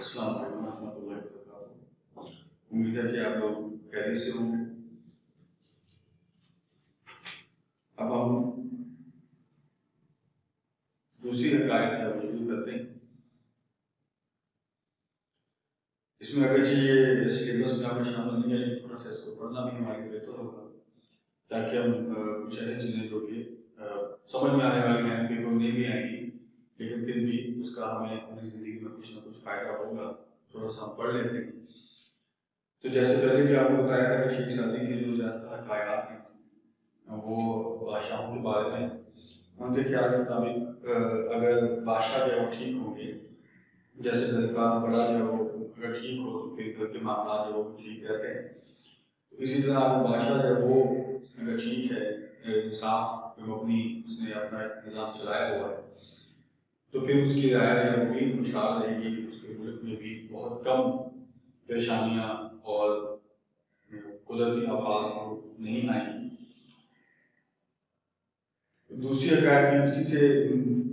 السلام علیکم ورحمۃ اللہ وبرکاتہ. امید ہے کہ آپ لوگ خیریت سے ہوں گے. اب ہم دوسری حقائق ہے وہ شروع کرتے ہیں. اس میں اگرچہ یہ سلیبس میں ہمیں شامل نہیں ہے لیکن تھوڑا سا اس کو پڑھنا بھی ہمارے لیے بہتر ہوگا تاکہ ہم کچھ ایسی چیزیں جو کہ سمجھ میں آنے والی ہیں کہ کوئی نہیں بھی آئیں گی لیکن پھر بھی اس کا ہمیں اپنی زندگی میں کچھ نہ کچھ فائدہ ہوگا. تھوڑا سا ہم پڑھ لیتے ہیں. تو جیسے پہلے بھی آپ کو بتایا تھا کہ شیخ سعدی کی جو زیادہ حقائق ہیں وہ بادشاہوں کے بارے میں ان کے خیال کے مطابق اگر بادشاہ جو ہے وہ ٹھیک ہوں گے, جیسے گھر کا بڑا جو ہے وہ اگر ٹھیک ہو تو پھر گھر کے معاملات جو وہ ٹھیک رہتے ہیں. اسی طرح اگر بادشاہ جو ہے وہ اگر ٹھیک ہے, انصاف پہ مبنی اس نے اپنا نظام چلایا ہوا ہے تو پھر اس کی رعایا جو ہے وہ بھی خوشحال رہے گی. اس کے ملک میں بھی بہت کم پریشانیاں اور قدرتی آفات نہیں آئیں گی. دوسری حقائق بھی اسی سے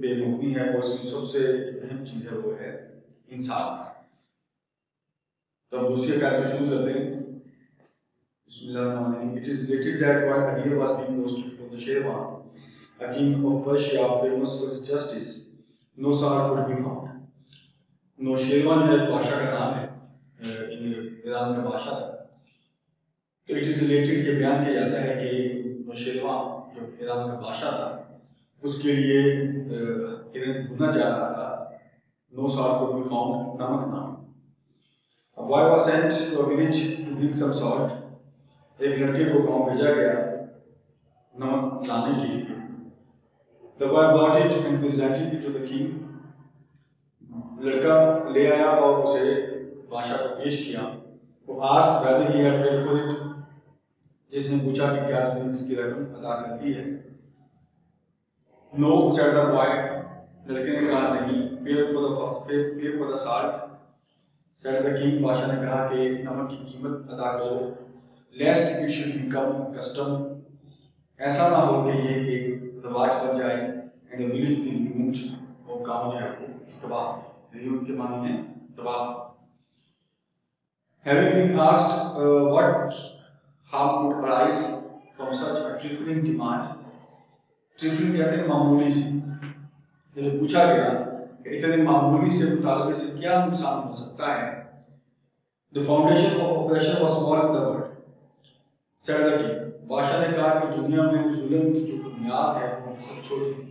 بے مبنی ہے اور اس کی سب سے اہم چیز ہے وہ ہے انصاف. تو اب دوسری حقائق میں شروع کرتے ہیں. بسم اللہ الرحمن الرحیم. It is stated that while Adir was being roasted from the Shirvan, a king of Persia famous for his justice, no sword could be found. نوشیروان جو ہے بادشاہ کا نام ہے, ایران کا بادشاہ ہے. تو اٹ از ریلیٹڈ یہ بیان کیا جاتا ہے کہ نوشیروان جو ایران کا بادشاہ تھا اس کے لیے بھونا جا رہا تھا نو سال کو بھی فاؤنڈ نمک نام. A boy was sent to a village to bring some salt. ایک لڑکے کو گاؤں بھیجا گیا نمک لانے کے لیے. The boy brought it and presented it to the king. لڑکا لے آیا اور اسے بادشاہ کو پیش کیا. وہ asked whether he had paid for it. جس نے پوچھا کہ کیا تم نے اس کی رقم ادا کر دی ہے. No, said the boy. لڑکے نے کہا نہیں. Pay for the salt. Said the king. بادشاہ نے کہا کہ نمک کی قیمت ادا کرو. Lest it should become a custom. ایسا نہ ہو کہ یہ ایک رواج بن جائے. And the village be removed. اور گاؤں جو ہے وہ تباہ. ریموو کے معنی ہے تباہ. Having been asked what harm would arise from such a trifling demand. trifling کہتے ہیں معمولی سے. جب پوچھا گیا کہ اتنے معمولی سے مطالبے سے کیا نقصان ہو سکتا ہے. The foundation of oppression was small in the world. said the king. بادشاہ نے کہا کہ دنیا میں ظلم کی جو بنیاد ہے وہ بہت چھوٹی تھی.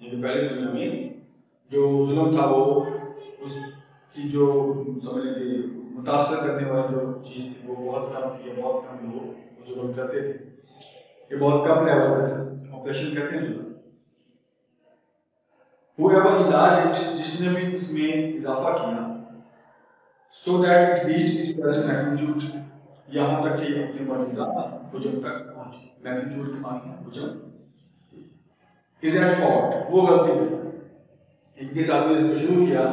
یعنی پہلے دنیا میں جو ظلم تھا وہ اس کی جو سمجھ لیں کہ متاثر کرنے والی جو چیز تھی وہ بہت کم تھی. بہت کم لوگ ظلم کرتے تھے. یہ بہت کم لیول پہ تھا. آپریشن کرتے ہیں ظلم. whoever enlarged it, جس نے بھی اس میں اضافہ کیا, so that it reached its present magnitude, یہاں تک کہ اپنے موجودہ حجم تک پہنچے. میگنیٹیوڈ کے معنی ہے حجم. is at fault. وہ غلطی ہے. ان کے ساتھ اس کو شروع کیا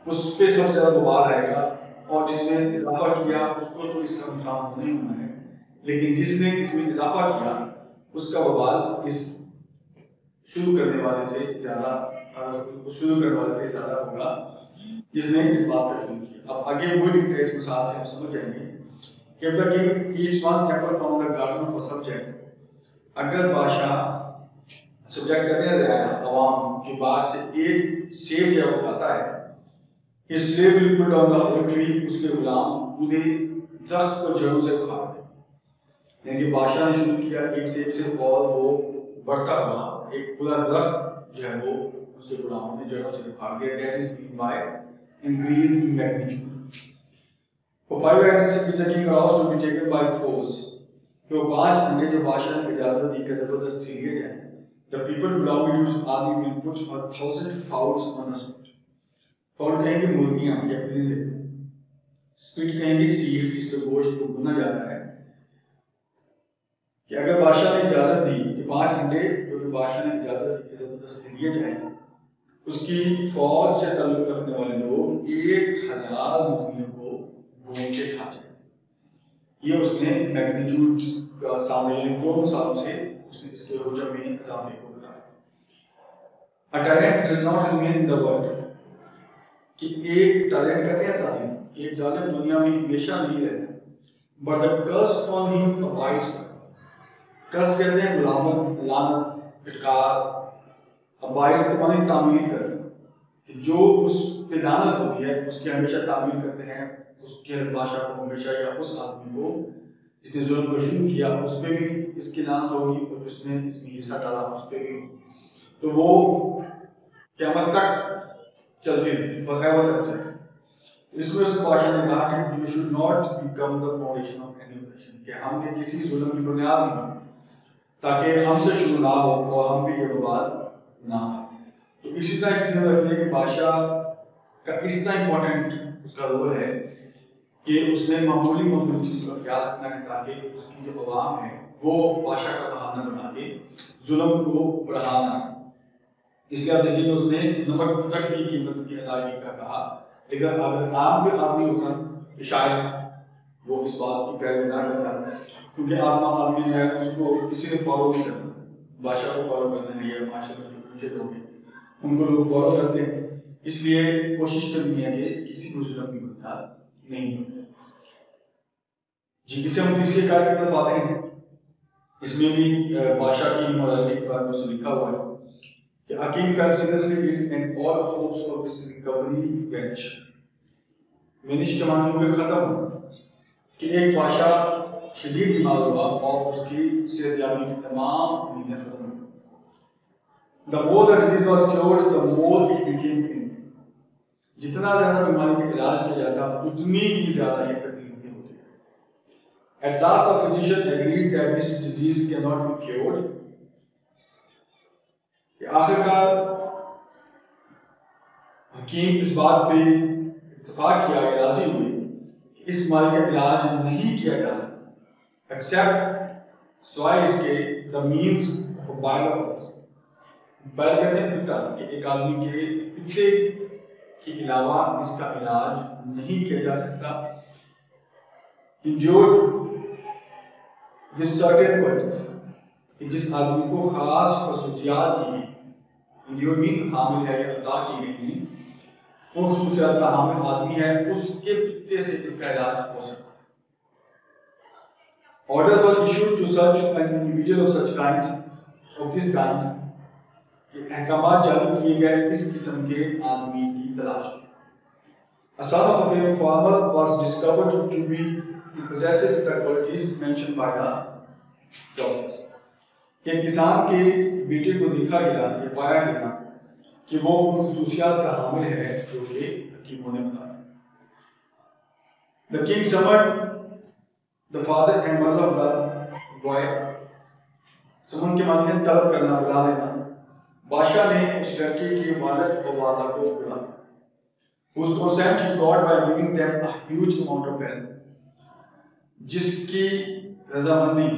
اس پہ سب سے زیادہ وبال آئے گا اور جس نے اضافہ کیا اس کو تو اس کا نقصان نہیں ہونا ہے لیکن جس نے اس میں اضافہ کیا اس کا وبال اس شروع کرنے والے سے زیادہ شروع کرنے والے پہ زیادہ ہوگا جس نے اس بات کا شروع کیا. اب آگے وہ لکھتے ہیں اس مثال سے ہم سمجھ جائیں گے کہ the king eats one apple from the garden of a subject. اگر بادشاہ سبجیکٹ کرنے رہا ہے عوام کے بعد سے ایک سیب یا وہ کھاتا ہے, his slave will put down the whole tree. اس کے غلام پورے درخت کو جڑوں سے اکھاڑ دے. یعنی کہ بادشاہ نے شروع کیا ایک سیب سے اور وہ بڑھتا ہوا ایک پورا درخت جو ہے وہ اس کے غلاموں نے جڑوں سے اکھاڑ دیا. That is mean by increase in magnitude. For 5 eggs which the king caused to be taken by force. تو 5 انڈے جو بادشاہ نے اجازت دی کہ زبردستی لیے جائیں. The people belonging to his army will put 1,000 fowls on a spit. Foul کہیں گے مرغیاں یا پرندے. اسپٹ کہیں گے سیخ جس پہ گوشت کو بھونا جاتا ہے. کہ اگر بادشاہ نے اجازت دی کہ 5 انڈے جو کہ بادشاہ نے اجازت دی کہ زبردستی لیے جائیں اس کی فوج سے تعلق رکھنے والے لوگ 1000 مرغیوں کو بھون کے کھا جائیں. یہ اس نے میگنیٹیوڈ کا سامنے 2 مثالوں سے اس نے اس کے حجم میں اضافے کو بتایا. A tyrant does not remain in the world. کہ ایک ٹیلنٹ کرتے ہیں ظالم، ایک ظالم دنیا میں ہمیشہ نہیں رہتا، but the curse on him abides. curse کہتے ہیں غلامت، لعنت، پھٹکار، abides کے معنی تعمیر کرنا، جو اس پہ لعنت ہوتی ہے اس کی ہمیشہ تعمیر کرتے ہیں، اس کے بادشاہ کو ہمیشہ یا اس آدمی کو جس نے ظلم کو شروع کیا اس پہ بھی اس کی لعنت ہوگی، اور جس نے اس میں حصہ ڈالا اس پہ بھی، تو وہ قیامت تک چلتی رہی، forever تک چلتی۔ اس میں اس بادشاہ نے کہا کہ you should not become the foundation of any oppression، کہ ہم نے کسی ظلم کی بنیاد نہیں تاکہ ہم سے شروع نہ ہو اور ہم بھی یہ بات نہ ہو۔ تو اسی طرح چیزیں رکھنے کہ بادشاہ کا اس طرح امپورٹنٹ اس کا رول ہے کہ اس نے معمولی چیزوں کا خیال رکھنا ہے تاکہ اس کی جو عوام ہے وہ بادشاہ کا بہانہ بنا کے ظلم کو بڑھانا۔ اس لیے آپ دیکھیں کہ اس نے نمک تک کی قیمت کی ادائیگی کا کہا، لیکن اگر عام کوئی آدمی ہوتا تو شاید وہ اس بات کی پیروی نہ کرتا، کیونکہ عام آدمی جو ہے اس کو کسی نے فالو نہیں کرنا، بادشاہ کو فالو کرنا ہے یا معاشرے میں جو اونچے لوگ ہیں ان کو لوگ فالو کرتے ہیں، اس لیے کوشش کرنی ہے کہ کسی کو ظلم کی بنیاد نہیں ہو۔ جی، اسے ہم تیسری کار کی طرف آتے ہیں، اس میں بھی بادشاہ کی مورالٹی کے بارے میں سے لکھا ہوا ہے کہ Akim fell seriously ill and all hopes of his recovery vanished۔ Vanish کے معنی ہوئے ختم، کہ ایک بادشاہ شدید بیمار ہوا اور اس کی صحت یابی کی تمام امیدیں ختم ہوئی۔ The more the disease was cured, the more it became painful۔ جتنا زیادہ بیماری کا علاج کیا جاتا اتنی ہی زیادہ یہ تکلیفیں ہوتی ہیں۔ At last the physician agreed that this disease cannot be cured۔ کہ آخر کار حکیم اس بات پہ اتفاق کیا کہ راضی ہوئی کہ اس بیماری کا علاج نہیں کیا جا سکتا ایکسپٹ سوائے اس کے the means of bile of bile کہتے ہیں پتا، کہ ایک آدمی کے پتے کے علاوہ اس کا علاج نہیں کیا جا سکتا۔ انڈیور ود سرٹن کوالٹیز، کہ جس آدمی کو خاص خصوصیات کی ہیں، انڈیور مین حامل ہے یا عطا کی گئی ہیں، وہ خصوصیات کا حامل آدمی ہے، اس کے پتے سے اس کا علاج ہو سکتا ہے۔ Orders were issued to such an individual of such kind, of this kind، کہ احکامات جاری کیے گئے اس قسم کے آدمی کی تلاش میں۔ A son of a farmer was discovered to possess the qualities mentioned by the doctors۔ کہ کسان کے بیٹے کو دیکھا گیا، یہ پایا گیا کہ وہ ان خصوصیات کا حامل ہے جو کہ حکیموں نے بتایا۔ The king summoned the father and mother of the boy۔ سمن کے معنی ہے طلب کرنا، بلا لینا۔ بادشاہ نے اس لڑکے کے والد اور والدہ کو بلا، whose consent he got by giving them a huge amount of wealth۔ جس کی رضامندی،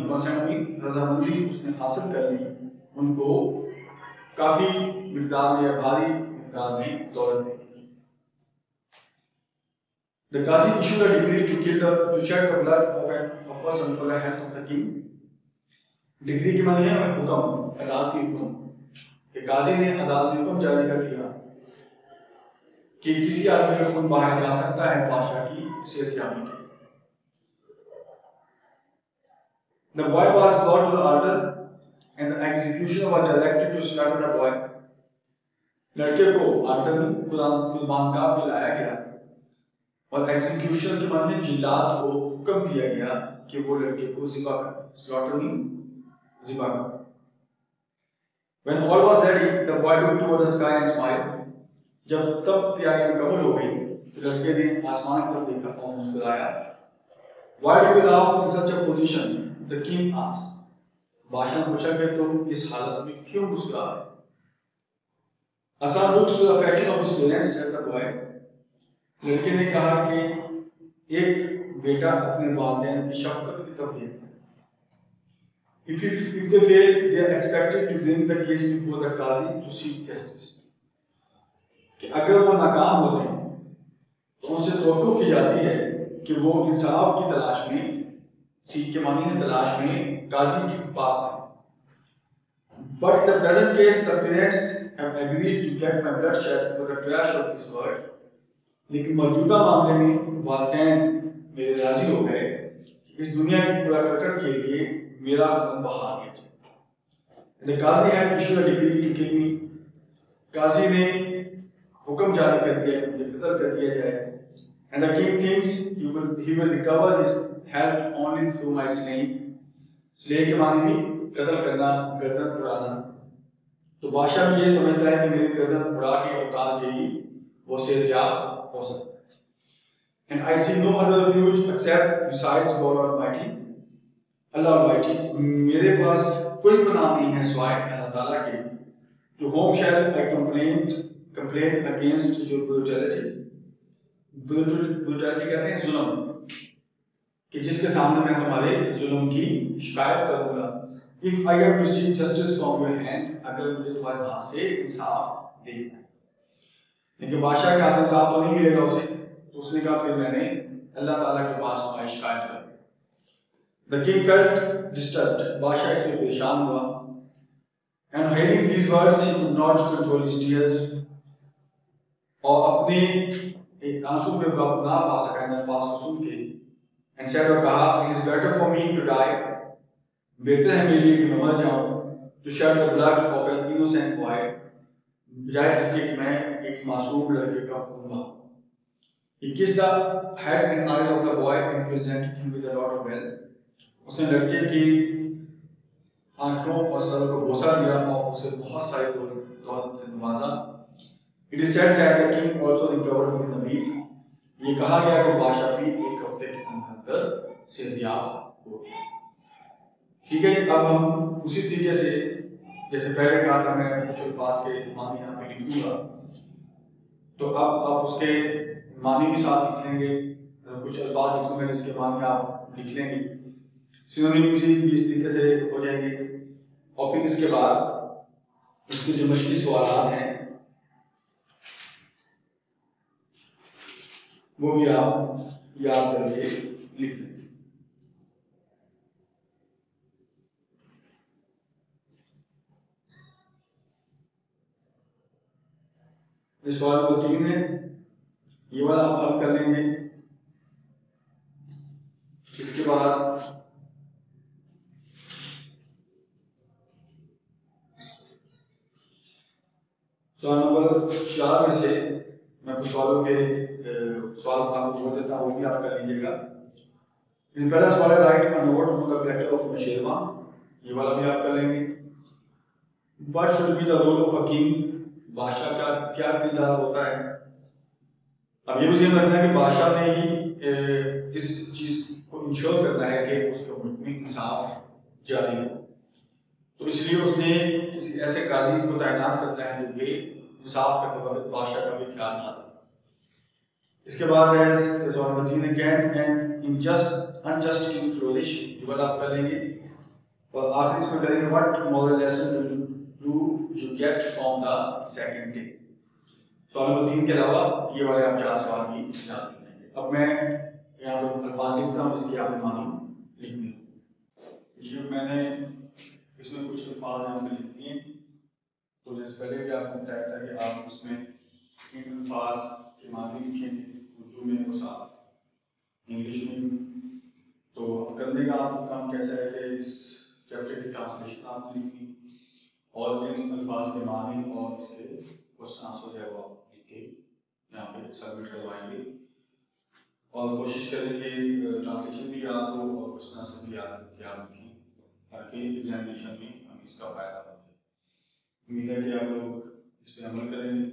رضامندی اس نے حاصل کر لی، ان کو کافی مقدار میں یا بھاری مقدار میں دولت دی۔ The Qazi issued a decree to shed the blood of a person for the health of the king۔ Degree کی معنی ہے حکم، عدالتی حکم، کہ قاضی نے عدالتی حکم جاری کر دیا کہ کسی آدمی کا خون بہایا جا سکتا ہے بادشاہ کی صحت یابی کے۔ The boy was brought to the altar and the executioner was directed to slaughter the boy۔ لڑکے کو آلٹر قربان گاہ پہ لایا گیا اور ایگزیکیوشن کے معنی جلاد کو حکم دیا گیا کہ وہ لڑکے کو ذبح کر، سلاٹر ذبح کر۔ When all was ready, the boy looked toward the sky and smiled۔ جب تب تیاری مکمل ہو گئی تو لڑکے نے آسمان کی طرف دیکھا اور مسکرایا۔ Why do you laugh in such a position? The king asked۔ بادشاہ نے پوچھا کہ تم اس حالت میں کیوں مسکرا رہے؟ A son looks to the affection of his parents, said the boy۔ لڑکے نے کہا کہ ایک بیٹا اپنے والدین کی شفقت کی طرف دیکھتا ہے۔ If they fail, they are expected to bring the case before the Qazi to seek justice۔ کہ اگر وہ ناکام ہو جائیں تو ان سے توقع کی جاتی ہے کہ وہ انصاف کی تلاش میں، سیکھ کے معنی ہے تلاش میں، قاضی کے پاس آئیں۔ But in the present case, the parents have agreed to get my blood shed for the trash of this world۔ لیکن موجودہ معاملے میں والدین میرے راضی ہو گئے کہ اس دنیا کی پورا کرکٹ کے لیے میرا قدم بہا دیا جائے. The Qazi had issued a decree to kill me. قاضی نے حکم جاری کر دیا کہ مجھے قتل کر دیا جائے. And the king thinks he will recover his health only through my slaying. slay کے معنی بھی قتل کرنا, گردن اڑانا. تو بادشاہ بھی یہ سمجھتا ہے کہ میری گردن اڑا کے اوتار کے ہی وہ صحت یاب ہو سکتا ہے. And I see no other refuge except besides God Almighty. Allah Almighty, میرے پاس کوئی پناہ نہیں ہے سوائے اللہ تعالیٰ کے. To whom shall I complain against your brutality? Brutality کہتے ہیں ظلم, کہ جس کے سامنے میں تمہارے ظلم کی شکایت کروں گا. If I have received justice from your hand, اگر مجھے تمہارے ہاتھ سے انصاف دیکھنا ہے. لیکن بادشاہ کے ہاتھ سے انصاف تو نہیں ملے گا اسے, تو اس نے کہا پھر میں نے اللہ تعالیٰ کے پاس تمہاری شکایت کر دی. The king felt disturbed. بادشاہ اس میں پریشان ہوا. And hearing these words, he could not control his tears. اور اپنے آنسو پہ قابو نہ پا سکا ان الفاظ کو سن کے. And said, اور کہا, it is better for me to die. بہتر ہے میرے لیے کہ میں مر جاؤں. To shed the blood of an innocent boy. بجائے اس کے کہ میں ایک معصوم لڑکے کا خون بہاؤں. He kissed the head and eyes of the boy and presented him with a lot of wealth. اس نے لڑکے کی آنکھوں اور سر کو بوسہ دیا اور اسے بہت ساری دولت سے نوازا. It is said that the king also recovered within a week. یہ کہا گیا کہ بادشاہ بھی ایک ہفتے کے اندر صحتیاب ہو گیا. ٹھیک ہے جی, اب ہم اسی طریقے سے جیسے پہلے کہا تھا میں کچھ الفاظ کے معنی یہاں پہ لکھوں گا, تو اب آپ اس کے معنی بھی ساتھ لکھیں گے. کچھ الفاظ لکھوں گے جس کے معنی آپ لکھ لیں گے, سینونیم بھی اس طریقے سے ہو جائیں گے. اور پھر اس کے بعد اس کے جو مشکل سوالات ہیں وہ بھی آپ یاد کر کے لکھ لیں. یہ سوال نمبر 3 ہے, یہ والا آپ حل کر لیں گے. اس کے بعد سوال نمبر 4 میں سے میں کچھ سوالوں کے سوال آپ کو بول دیتا ہوں, وہ بھی آپ کر لیجیے گا. پہلا سوال ہے right a note on the platter of Nishirma. یہ والا بھی آپ کر لیں گے. What should be the role of a king? بادشاہ کا کیا کردار ہوتا ہے؟ اب یہ بھی ذہن رکھنا ہے کہ بادشاہ نے ہی اس چیز کو انشور کرنا ہے کہ اس کے ملک میں انصاف جاری ہو. تو اس لیے اس نے کسی ایسے قاضی کو تعینات کرتا ہے جو کہ انصاف کرتے وقت بادشاہ کا بھی خیال نہ رکھے. اس کے بعد ہے سوال نمبر 3 ہے, can an unjust king flourish? یہ والا آپ کر لیں گے. اور آخر اس میں کریں گے what moral lesson do you get from the second day. سوال نمبر 3 کے علاوہ یہ والے آپ 4 سوال بھی یاد کریں گے. اب میں یہاں پر الفاظ لکھتا ہوں جس کی آپ نے معنی لکھنی. یہ میں نے اس میں کچھ الفاظ یہاں پہ لکھ دیے, تو جیسے پہلے بھی آپ کو بتایا تھا کہ آپ اس میں ان الفاظ کے معنی لکھیں گے اردو میں اور ساتھ انگلش میں. تو کرنے کا آپ کو کام کیسا ہے کہ اس چیپٹر کی ٹرانسلیشن آپ لکھنی اور ان الفاظ کے معنی اور اس کے کوشچن آنسر ہے وہ آپ لکھ کے یہاں پہ سبمٹ کروائیں گے. اور کوشش کریں کہ ٹرانسلیشن بھی یاد ہو اور کوشچن آنسر بھی یاد رکھیں تاکہ ایگزامینیشن میں ہم اس کا فائدہ ہو جائے. امید ہے کہ آپ لوگ اس پہ عمل کریں گے.